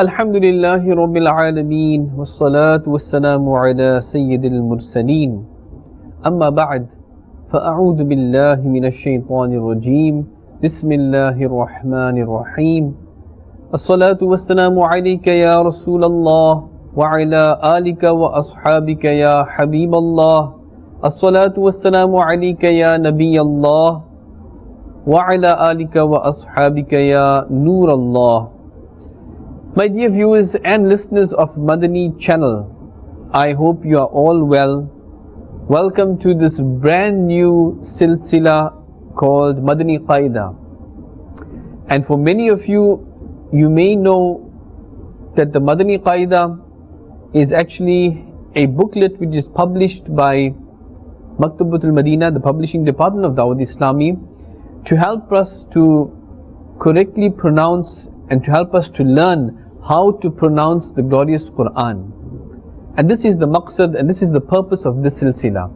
الحمدللہ رب العالمین والصلاة والسلام علی سید المرسلین اما بعد فاعوذ باللہ من الشیطان الرجیم بسم اللہ الرحمن الرحیم الصلاة والسلام علیک یا رسول اللہ وعلی آلک واصحابک یا حبیب اللہ الصلاة والسلام علیک یا نبی اللہ وعلی آلک واصحابک یا نور اللہ. My dear viewers and listeners of Madani channel, I hope you are all well. Welcome to this brand new Silsilay called Madani Qaida. And for many of you, you may know that the Madani Qaida is actually a booklet which is published by Maktabatul Madina, the publishing department of Dawud Islami, to help us to correctly pronounce and to help us to learn how to pronounce the glorious Quran. And this is the maqsad and this is the purpose of this silsila.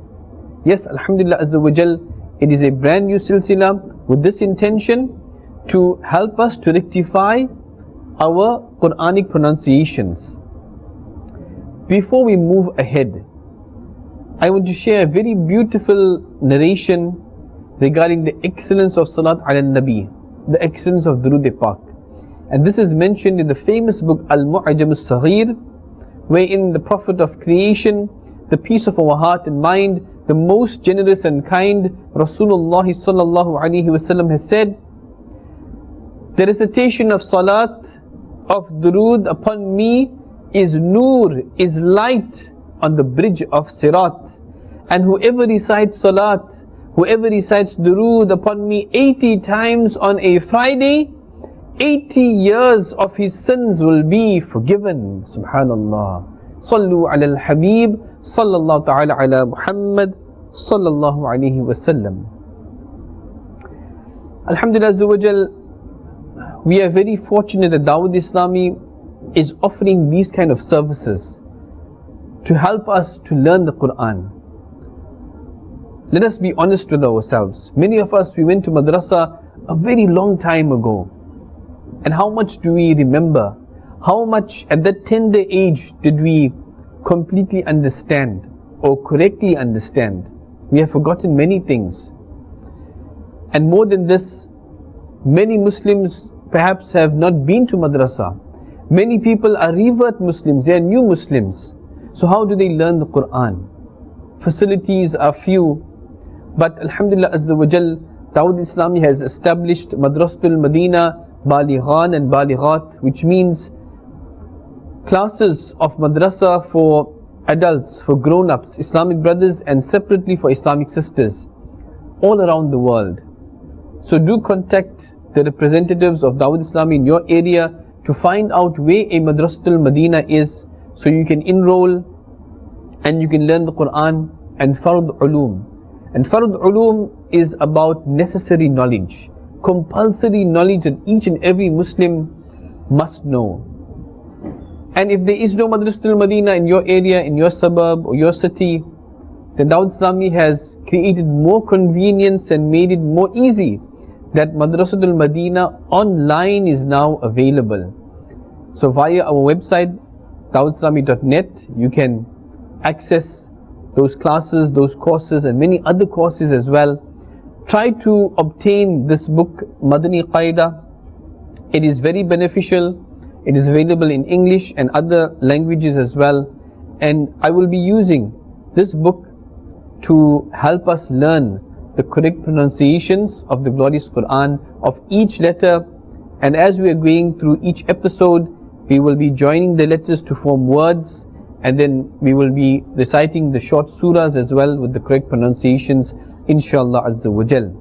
Yes, alhamdulillah azza wa jal, it is a brand new silsila with this intention to help us to rectify our Quranic pronunciations. Before we move ahead, I want to share a very beautiful narration regarding the excellence of Salat ala Nabi, the excellence of Durood Pak. And this is mentioned in the famous book Al-Mu'ajam As-Saghir, wherein the Prophet of creation, the peace of our heart and mind, the most generous and kind Rasulullah sallallahu alaihi wasallam has said, the recitation of Salat, of Durood upon me is Noor, is light on the bridge of Sirat. And whoever recites Salat, whoever recites Durood upon me 80 times on a Friday, 80 years of his sins will be forgiven. Subhanallah. Sallu ala الحبیب sallallahu ta'ala ala Muhammad sallallahu alayhi wasallam. Alhamdulillah azza wa jal, we are very fortunate that Dawud Islami is offering these kind of services to help us to learn the Quran. Let us be honest with ourselves. Many of us, we went to madrasa a very long time ago. And how much do we remember? How much at that tender age did we completely understand or correctly understand? We have forgotten many things. And more than this, many Muslims perhaps have not been to madrasa. Many people are revert Muslims, they are new Muslims. So how do they learn the Quran? Facilities are few. But alhamdulillah azza wa jal, Dawud Islami has established Madrasatul Madina Balighan and Balighat, which means classes of madrasa for adults, for grown-ups, Islamic brothers, and separately for Islamic sisters all around the world. So do contact the representatives of Dawud Islami in your area to find out where a Madrasatul Madina is, so you can enroll and you can learn the Quran and Fard Ulum. And Fard Ulum is about necessary knowledge, compulsory knowledge that each and every Muslim must know. And if there is no Madrasatul Madina in your area, in your suburb or your city, then Dawud Islami has created more convenience and made it more easy that Madrasatul Madina online is now available. So via our website dawudislami.net, you can access those classes, those courses and many other courses as well. Try to obtain this book, Madani Qaida. It is very beneficial. It is available in English and other languages as well. And I will be using this book to help us learn the correct pronunciations of the glorious Quran, of each letter. And as we are going through each episode, we will be joining the letters to form words. And then we will be reciting the short surahs as well with the correct pronunciations, inshallah azza wa jal.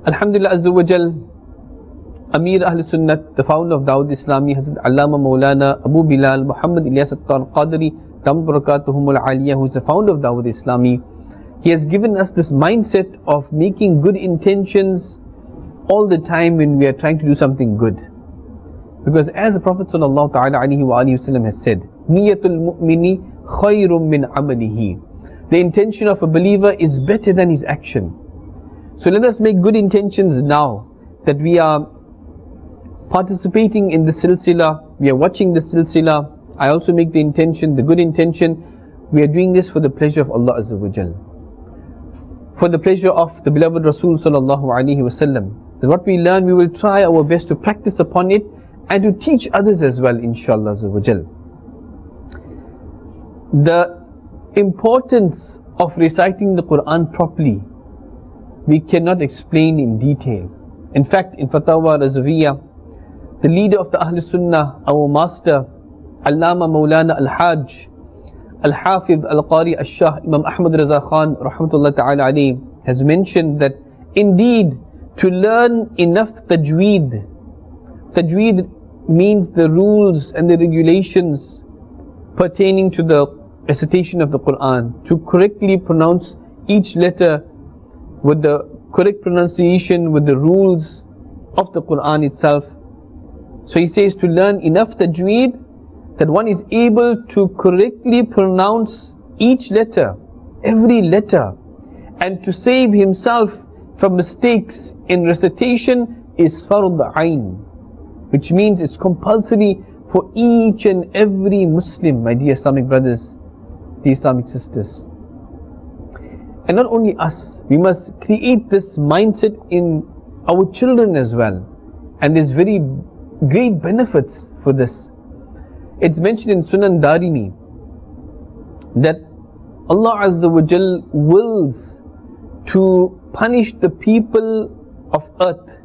Alhamdulillah azza wa jal, Amir Ahl Sunnat, the founder of Dawud Islami, Hazrat Allama Maulana Abu Bilal Muhammad Ilyas Qadri Dam Barakatuhumul Aliyah, who is the founder of Dawud Islami, he has given us this mindset of making good intentions all the time when we are trying to do something good. Because as the Prophet sallallahu ta'ala alaihi wa alihi wasallam has said, Niyatul mu'mini khayrun min amalihi. The intention of a believer is better than his action. So let us make good intentions now, that we are participating in the Silsila, we are watching the Silsila, I also make the intention, the good intention, we are doing this for the pleasure of Allah Azza wa Jal, for the pleasure of the beloved Rasul sallallahu alaihi wasallam. That what we learn, we will try our best to practice upon it and to teach others as well, inshallah Azza wa Jal. The importance of reciting the Quran properly, we cannot explain in detail. In fact, in Fatawa Razaviyya, the leader of the Ahl Sunnah, our master, Allama Maulana Al-Hajj, Al-Hafidh Al-Qari Al-Shah, Imam Ahmad Raza Khan, rahmatullah ta'ala alayhi, has mentioned that indeed to learn enough tajweed, tajweed means the rules and the regulations pertaining to the recitation of the Quran, to correctly pronounce each letter with the correct pronunciation, with the rules of the Quran itself. So he says to learn enough tajweed that one is able to correctly pronounce each letter, every letter, and to save himself from mistakes in recitation is fard ayn, which means it's compulsory for each and every Muslim, my dear Islamic brothers, the Islamic sisters. And not only us, we must create this mindset in our children as well. And there's very great benefits for this. It's mentioned in Sunan Darimi that Allah Azza wa Jal wills to punish the people of earth,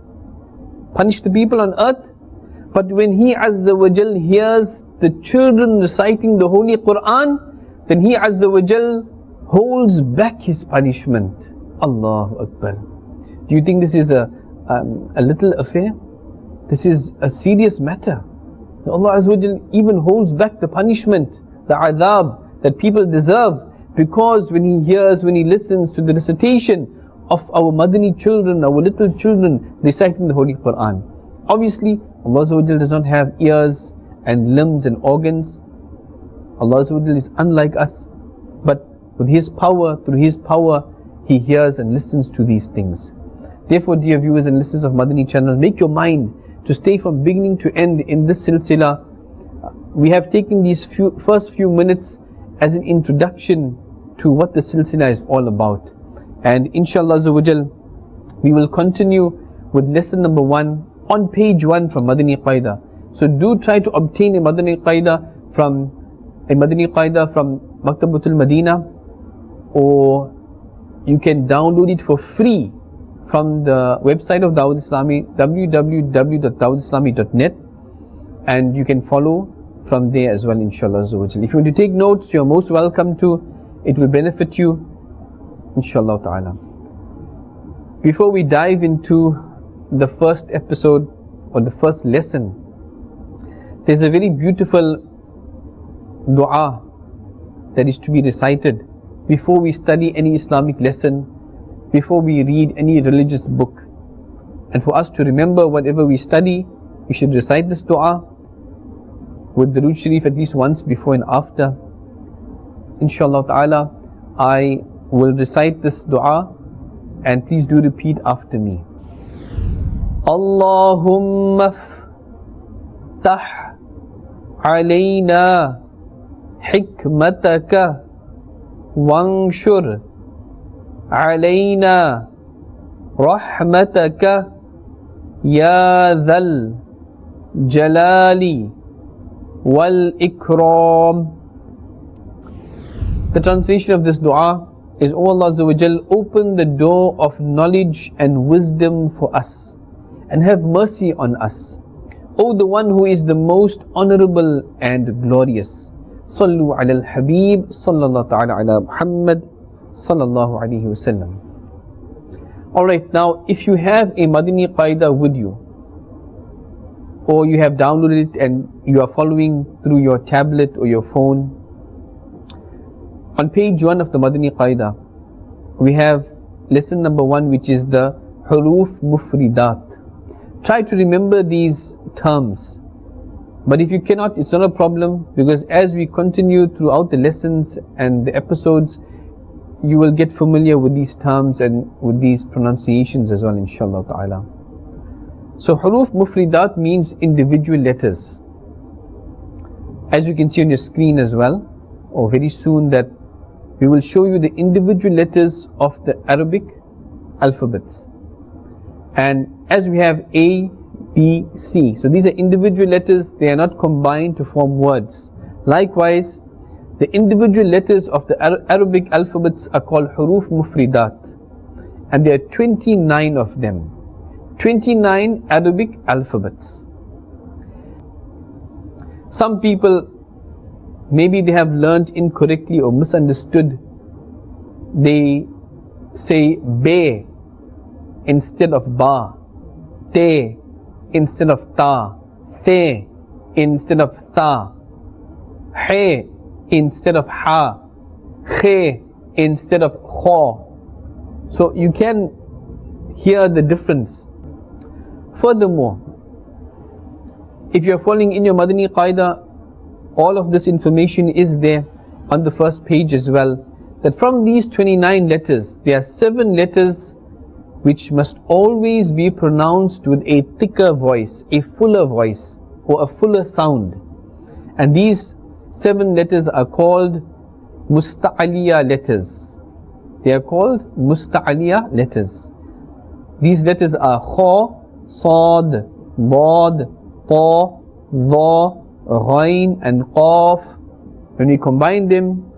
punish the people on earth, but when He Azza wa Jal hears the children reciting the Holy Quran, then He Azza wa Jal holds back His punishment. Allahu Akbar. Do you think this is a little affair? This is a serious matter. Allah Azza wa Jal even holds back the punishment, the adhab that people deserve, because when He hears, when He listens to the recitation of our Madani children, our little children reciting the Holy Quran. Obviously, Allah Azza wa Jal does not have ears and limbs and organs. Allah Azza wa Jal is unlike us, but with His power, through His power, He hears and listens to these things. Therefore, dear viewers and listeners of Madani channel, make your mind to stay from beginning to end in this silsila. We have taken these first few minutes as an introduction to what the silsila is all about. And inshallah Azza wa Jal, we will continue with lesson number 1 on page 1 from Madani Qaida. So do try to obtain a Madani Qaida from Maktabatul Madina, or you can download it for free from the website of Dawud Islami, www.dawudislami.net, and you can follow from there as well, inshallah. If you want to take notes, you are most welcome to. It will benefit you, inshallah ta'ala. Before we dive into the first episode or the first lesson, there's a very beautiful dua that is to be recited before we study any Islamic lesson, before we read any religious book. And for us to remember whatever we study, we should recite this dua with the Durood Sharif at least once before and after. Inshallah ta'ala, I will recite this dua and please do repeat after me. Allahumma ftah alayna hikmataka wanshur alayna rahmataka ya dhal jalali wal ikram. The translation of this dua is, O Allah Azza wa Jal, open the door of knowledge and wisdom for us and have mercy on us. O the one who is the most honorable and glorious. Sallu ala الحبيب sallallahu ta'ala ala Muhammad sallallahu alayhi wasallam. Alright, now if you have a Madani Qaida with you, or you have downloaded it and you are following through your tablet or your phone, on page 1 of the Madani Qaida, we have lesson number 1, which is the Huruf Mufridat. Try to remember these terms. But if you cannot, it's not a problem, because as we continue throughout the lessons and the episodes, you will get familiar with these terms and with these pronunciations as well, inshallah ta'ala. So huruf mufridat means individual letters. As you can see on your screen as well, or very soon, that we will show you the individual letters of the Arabic alphabets. And as we have A, B, C, so these are individual letters, they are not combined to form words. Likewise, the individual letters of the Arabic alphabets are called huruf mufridat, and there are 29 of them. 29 Arabic alphabets. Some people, maybe they have learnt incorrectly or misunderstood. They say be instead of ba, te instead of ta, the instead of tha, he instead of ha, khe instead of kha. So you can hear the difference. Furthermore, if you are following in your Madani Qaida, all of this information is there on the first page as well, that from these 29 letters, there are 7 letters which must always be pronounced with a thicker voice, a fuller voice, or a fuller sound. And these 7 letters are called musta'aliya letters. They are called musta'aliya letters. These letters are kha, sad, dad, ta, dha, ghain and qaf. When we combine them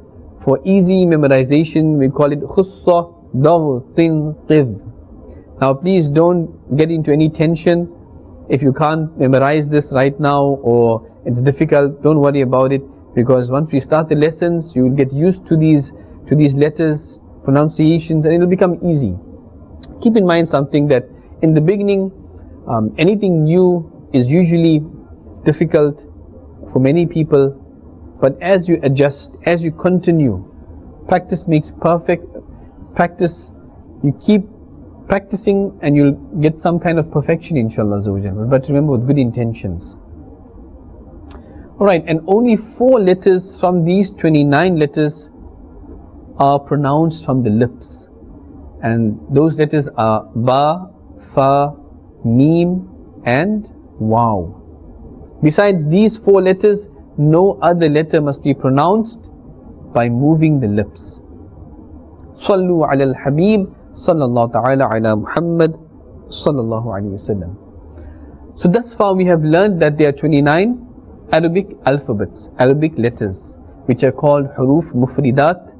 for easy memorization, we call it khussa, daghtin, qidh. Now please don't get into any tension. If you can't memorize this right now, or it's difficult, don't worry about it, because once we start the lessons, you will get used to these letters, pronunciations, and it will become easy. Keep in mind something, that in the beginning, anything new is usually difficult for many people, but as you adjust, as you continue, practice makes perfect. Practice, you keep practicing and you'll get some kind of perfection, inshallah. But remember, with good intentions. Alright, and only 4 letters from these 29 letters are pronounced from the lips, and those letters are ba, fa, mim and waw. Besides these 4 letters, no other letter must be pronounced by moving the lips. Sallu ala الحبيب sallallahu ta'ala ala Muhammad sallallahu alayhi wasallam. So thus far we have learned that there are 29 Arabic alphabets, Arabic letters, which are called huruf mufridat,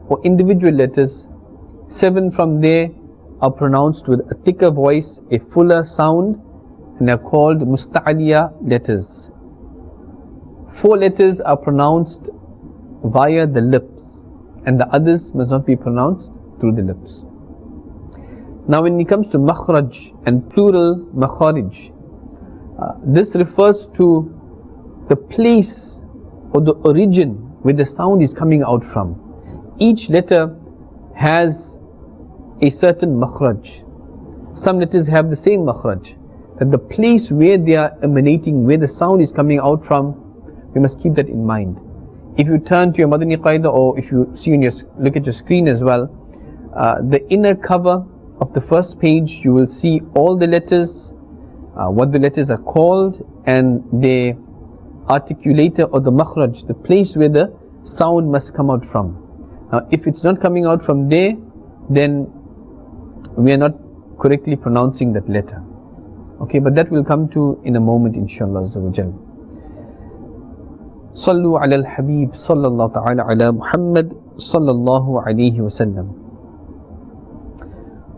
or individual letters. 7 from there are pronounced with a thicker voice, a fuller sound, and are called musta'aliya letters. 4 letters are pronounced via the lips, and the others must not be pronounced through the lips. Now when it comes to makhraj and plural makharij, this refers to the place or the origin where the sound is coming out from. Each letter has a certain makhraj. Some letters have the same makhraj, that the place where they are emanating, where the sound is coming out from, we must keep that in mind. If you turn to your Madani Qaida, or if you see look at your screen as well, the inner cover of the first page, you will see all the letters, what the letters are called, and the articulator or the makhraj, the place where the sound must come out from. Now if it's not coming out from there, then we are not correctly pronouncing that letter. Okay, but that will come to in a moment, inshallah azza wa jal. Sallu ala الحبيب sallallahu ta'ala ala Muhammad sallallahu alayhi wasallam.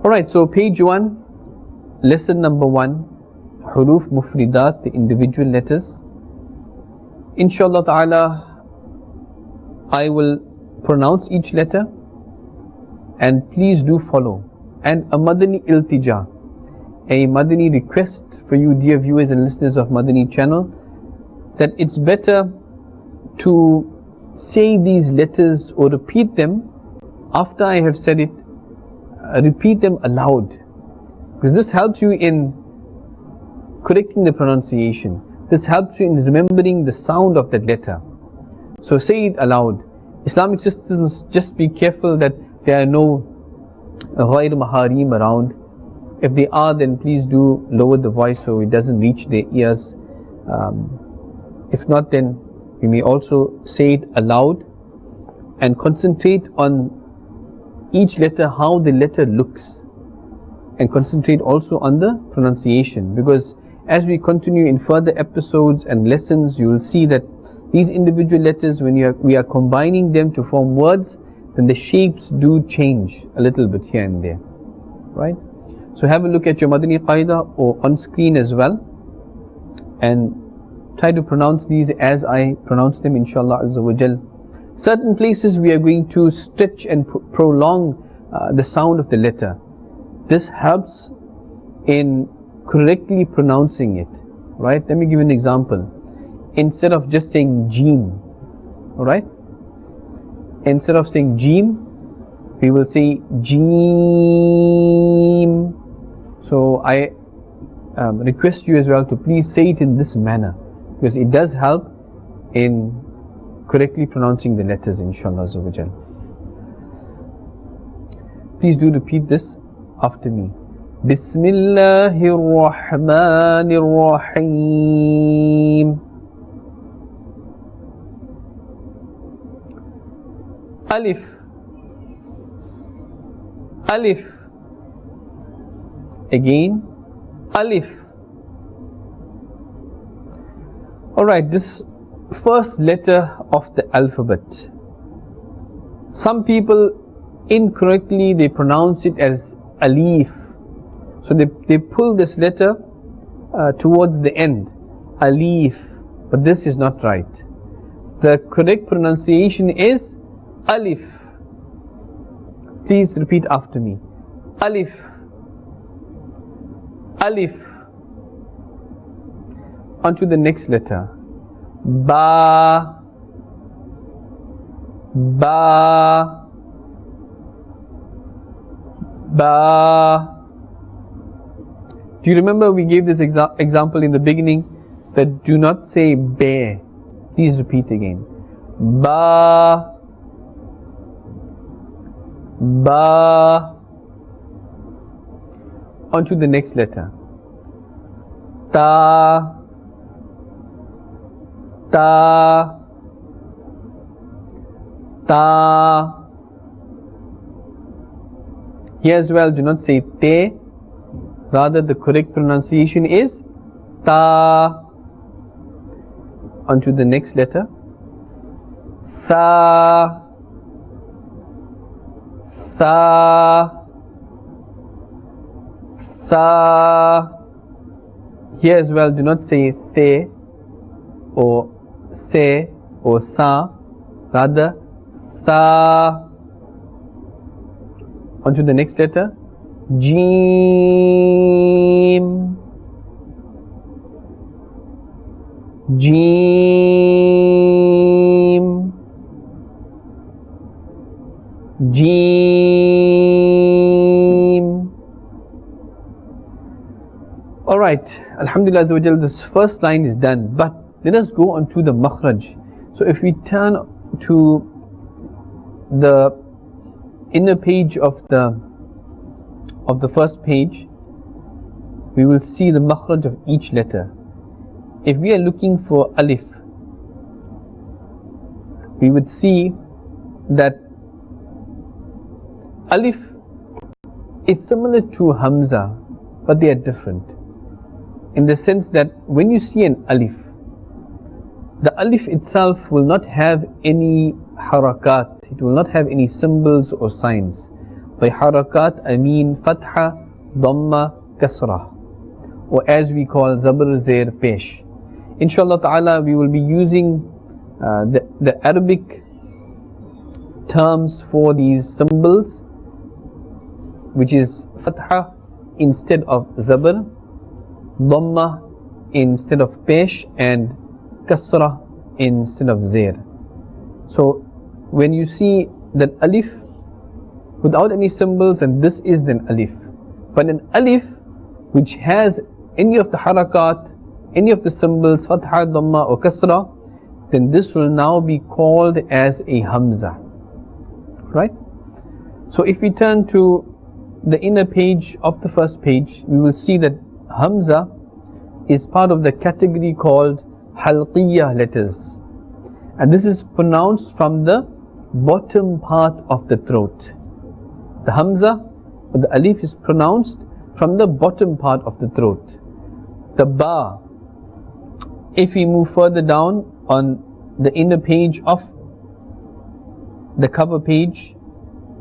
Alright, so page 1, lesson number 1, huruf mufridat, the individual letters. Inshallah ta'ala, I will pronounce each letter, and please do follow. And a Madani iltija, a Madani request for you, dear viewers and listeners of Madani channel, that it's better to say these letters or repeat them after I have said it. Repeat them aloud, because this helps you in correcting the pronunciation. This helps you in remembering the sound of that letter. So say it aloud. Islamic sisters must just be careful that there are no ghair maharim around. If they are, then please do lower the voice so it doesn't reach their ears. If not, then we may also say it aloud and concentrate on each letter, how the letter looks, and concentrate also on the pronunciation, because as we continue in further episodes and lessons, you will see that these individual letters, when we are combining them to form words, then the shapes do change a little bit here and there, right? So have a look at your Madani Qaida or on screen as well, and try to pronounce these as I pronounce them, inshallah azza wa jal. Certain places we are going to stretch and prolong the sound of the letter. This helps in correctly pronouncing it, right? Let me give you an example. Instead of just saying Jeem, alright? Instead of saying Jeem, we will say Jeem. So I request you as well to please say it in this manner, because it does help in correctly pronouncing the letters, inshallah azza wa jal. Please do repeat this after me. Bismillahir Rahmanir Rahim. Alif. Alif. Again, Alif. Alright, this first letter of the alphabet, some people incorrectly they pronounce it as Alif. So they pull this letter towards the end, Alif, but this is not right. The correct pronunciation is Alif. Please repeat after me. Alif. Alif. On to the next letter. Ba. Ba. Ba. Do you remember we gave this example in the beginning that do not say bear? Please repeat again. Ba. Ba. On to the next letter. Ta. Ta. Ta. Here as well, do not say te. Rather, the correct pronunciation is ta. On to the next letter. Tha. Tha. Tha. Here as well, do not say the or se or sa. Rather, tha. On to the next letter. Jeem. Jeem. Jeem. Alright, Alhamdulillah Azza wa Jal, this first line is done, but let us go on to the makhraj. So if we turn to the inner page of the first page, we will see the makhraj of each letter. If we are looking for alif, we would see that alif is similar to hamza, but they are different in the sense that when you see an alif, the alif itself will not have any harakat, it will not have any symbols or signs. By harakat I mean fatha, dhamma, kasrah, or as we call zabr, zair, pesh. Inshallah ta'ala we will be using the Arabic terms for these symbols, which is fatha instead of zabr, dhamma instead of pesh, and kasrah instead of zair. So when you see that alif without any symbols, and this is then alif, but an alif which has any of the harakat, any of the symbols, fatha, dhamma or kasra, then this will now be called as a hamza, right? So if we turn to the inner page of the first page, we will see that Hamza is part of the category called halqiyah letters, and this is pronounced from the bottom part of the throat. The Hamza or the Alif is pronounced from the bottom part of the throat. The Ba, if we move further down on the inner page of the cover page,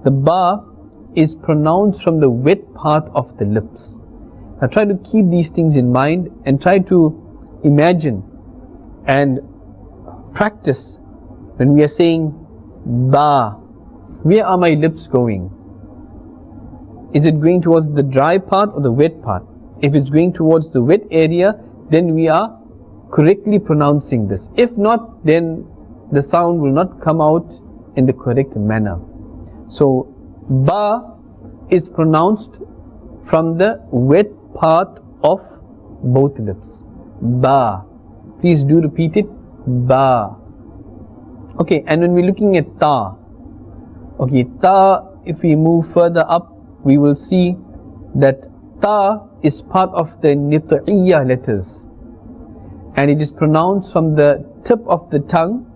the Ba is pronounced from the wet part of the lips. Now try to keep these things in mind and try to imagine and practice when we are saying Ba. Where are my lips going? Is it going towards the dry part or the wet part? If it's going towards the wet area, then we are correctly pronouncing this. If not, then the sound will not come out in the correct manner. So Ba is pronounced from the wet part of both lips. Ba. Please do repeat it. Ba. Okay, and when we're looking at Ta, okay, Ta, if we move further up, we will see that Ta is part of the nit'iyya letters, and it is pronounced from the tip of the tongue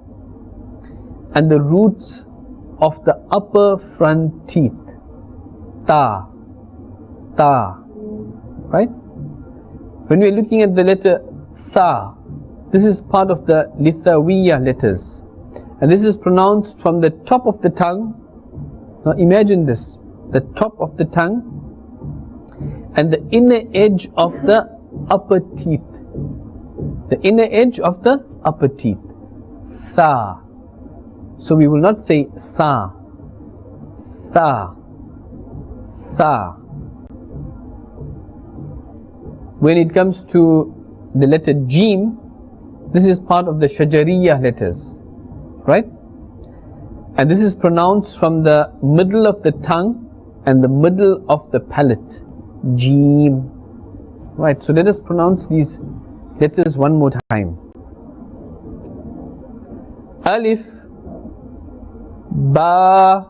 and the roots of the upper front teeth. Ta. Ta. Right? When we are looking at the letter Tha, this is part of the lithawiyya letters, and this is pronounced from the top of the tongue. Now imagine this, the top of the tongue and the inner edge of the upper teeth. The inner edge of the upper teeth. Tha. So we will not say Sa. Tha. Tha. When it comes to the letter Jim, this is part of the Shajariyah letters, right? And this is pronounced from the middle of the tongue and the middle of the palate. Jim. Right, so let us pronounce these letters one more time. Alif, Ba,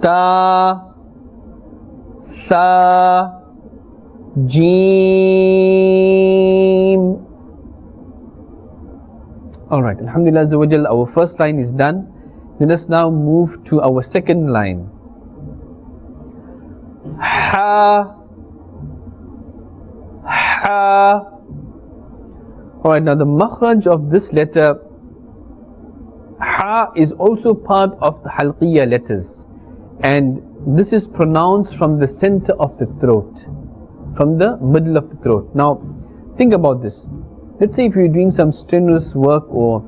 Ta, Tha, Jim. Alright, Alhamdulillah Azza wa Jal, our first line is done. Let us now move to our second line. Ha, Ha. Alright, now the makhraj of this letter Ha is also part of the halqiyya letters, and this is pronounced from the center of the throat, from the middle of the throat. Now think about this. Let's say if you're doing some strenuous work, or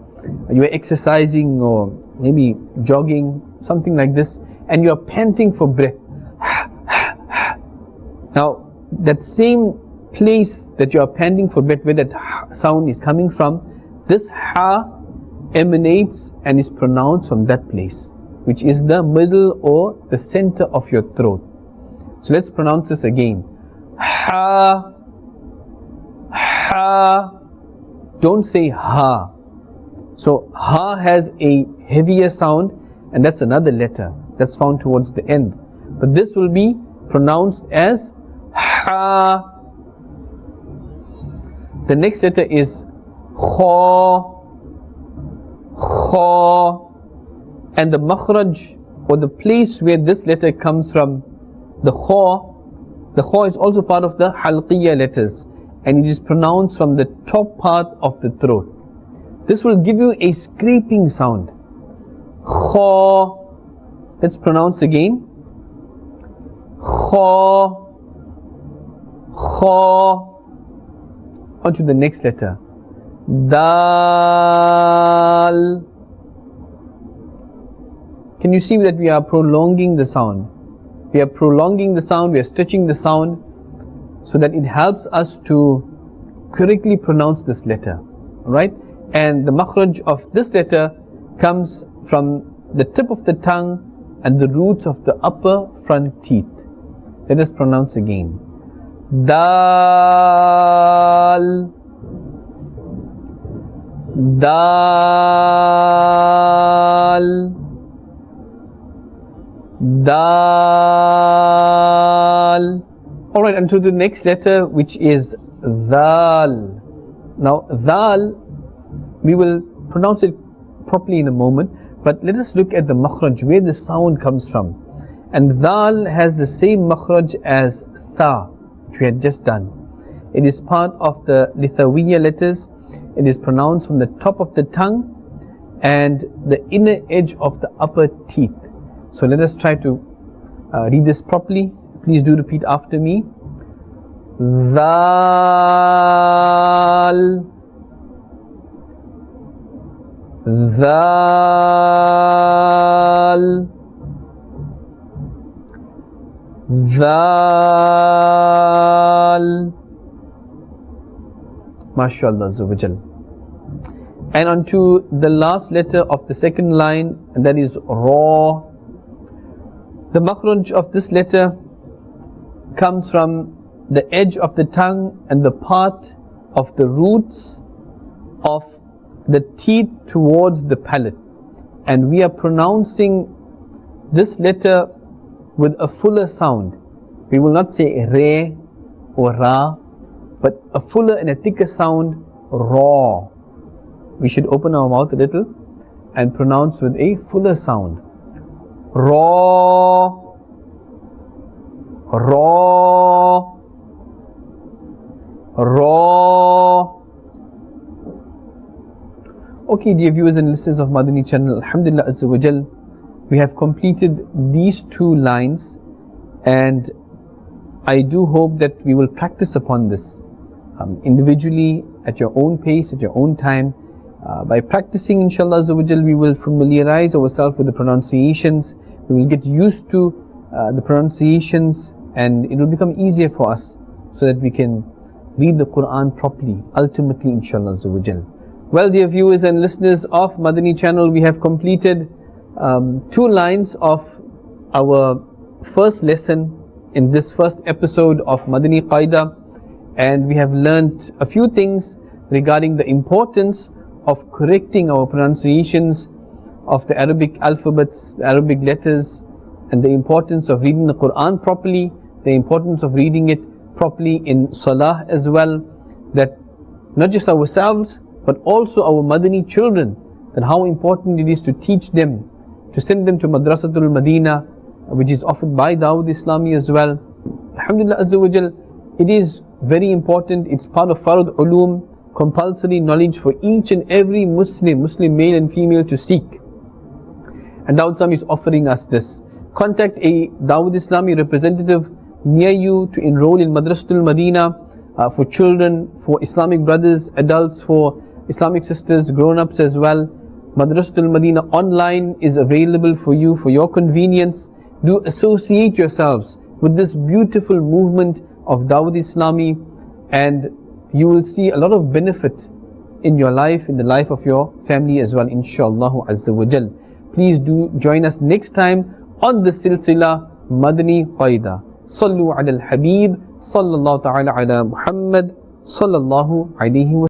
you're exercising, or maybe jogging, something like this, and you're panting for breath. Now that same place that you are panting for breath, where that sound is coming from, this Ha emanates and is pronounced from that place, which is the middle or the center of your throat. So let's pronounce this again. Ha, Ha. Don't say Ha. So Ha has a heavier sound, and that's another letter that's found towards the end, but this will be pronounced as Ha. The next letter is Kha, Kha, and the makhraj, or the place where this letter comes from, the Kha is also part of the halqiyya letters, and it is pronounced from the top part of the throat. This will give you a scraping sound. Kha. Let's pronounce again. Kha, Kha. On to the next letter. Dal. Can you see that we are prolonging the sound? We are prolonging the sound, we are stretching the sound, so that it helps us to correctly pronounce this letter, right? And the makhraj of this letter comes from the tip of the tongue and the roots of the upper front teeth. Let us pronounce again. Dal, Dal, Dal. Alright, and to the next letter, which is Dal. Now, Dal, we will pronounce it properly in a moment, but let us look at the makhraj, where the sound comes from. And Dal has the same makhraj as Tha, which we had just done. It is part of the Lithuania letters. It is pronounced from the top of the tongue and the inner edge of the upper teeth. So let us try to read this properly. Please do repeat after me. Dhal, Dhal, Dhal. MashaAllah Azza wa Jal. And onto the last letter of the second line, and that is Ra. The makhraj of this letter comes from the edge of the tongue and the part of the roots of the teeth towards the palate. And we are pronouncing this letter with a fuller sound. We will not say Re or Ra, but a fuller and a thicker sound, Ra. We should open our mouth a little and pronounce with a fuller sound. Ra, Ra, Ra. Okay, dear viewers and listeners of Madani channel, Alhamdulillah Azza wa Jal, we have completed these 2 lines, and I do hope that we will practice upon this individually, at your own pace, at your own time. By practicing, inshallah Azza wa Jal, we will familiarize ourselves with the pronunciations. We will get used to the pronunciations, and it will become easier for us so that we can read the Quran properly, ultimately, inshallah Azza wa Jal. Well, dear viewers and listeners of Madani channel, we have completed 2 lines of our first lesson in this first episode of Madani Qaida, and we have learnt a few things regarding the importance of correcting our pronunciations of the Arabic alphabets, the Arabic letters, and the importance of reading the Quran properly, the importance of reading it properly in Salah as well, that not just ourselves but also our Madani children, that how important it is to teach them, to send them to Madrasatul Madina, which is offered by Dawud Islami as well. Alhamdulillah Azza wa Jal, it is very important. It's part of Farad Ulum, compulsory knowledge for each and every Muslim male and female to seek. And Dawud Islami is offering us this. Contact a Dawud Islami representative near you to enroll in Madrasatul Madina for children, for Islamic brothers, adults, for Islamic sisters, grown-ups as well. Madrasatul Madina online is available for you, for your convenience. Do associate yourselves with this beautiful movement of Dawud Islami, and you will see a lot of benefit in your life, in the life of your family as well, inshaAllah Azza wa Jal. Please do join us next time on the Silsilay Madani Qaida. Sallu ala الحبيب, sallallahu ta'ala ala Muhammad, sallallahu alayhi wa